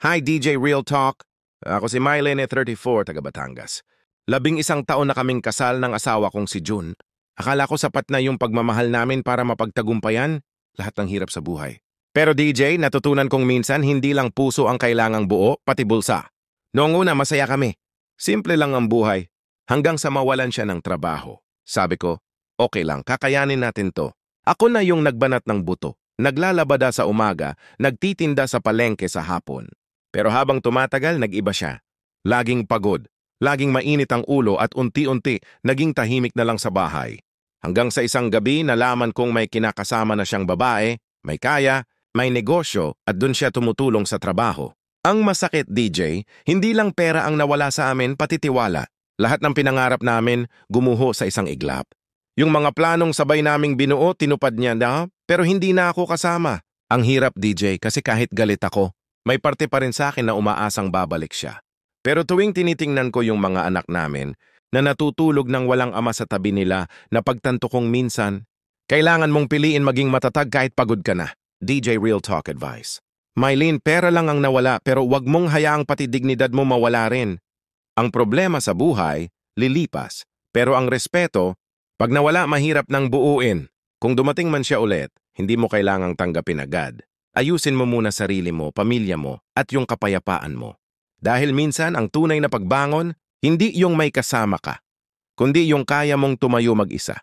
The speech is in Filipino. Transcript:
Hi DJ Real Talk. Ako si Mylene, 34, taga Batangas. 11 taon na kaming kasal ng asawa kong si June. Akala ko sapat na yung pagmamahal namin para mapagtagumpayan lahat ng hirap sa buhay. Pero DJ, natutunan kong minsan hindi lang puso ang kailangang buo, pati bulsa. Noong una masaya kami. Simple lang ang buhay. Hanggang sa mawalan siya ng trabaho. Sabi ko, okay lang, kakayanin natin to. Ako na yung nagbanat ng buto. Naglalabada sa umaga, nagtitinda sa palengke sa hapon. Pero habang tumatagal, nag-iba siya. Laging pagod, laging mainit ang ulo at unti-unti naging tahimik na lang sa bahay. Hanggang sa isang gabi, nalaman kong may kinakasama na siyang babae, may kaya, may negosyo at dun siya tumutulong sa trabaho. Ang masakit, DJ, hindi lang pera ang nawala sa amin, pati tiwala. Lahat ng pinangarap namin gumuho sa isang iglap. Yung mga planong sabay naming binuo, tinupad niya na, pero hindi na ako kasama. Ang hirap, DJ, kasi kahit galit ako, may parte pa rin sa akin na umaasang babalik siya. Pero tuwing tinitingnan ko yung mga anak namin na natutulog ng walang ama sa tabi nila, napagtanto kong minsan, kailangan mong piliin maging matatag kahit pagod ka na. DJ Real Talk Advice. Mylene, pera lang ang nawala pero wag mong hayaang pati dignidad mo mawala rin. Ang problema sa buhay, lilipas. Pero ang respeto, pag nawala mahirap nang buuin. Kung dumating man siya ulit, hindi mo kailangang tanggapin agad. Ayusin mo muna sarili mo, pamilya mo, at yung kapayapaan mo. Dahil minsan ang tunay na pagbangon, hindi yung may kasama ka, kundi yung kaya mong tumayo mag-isa.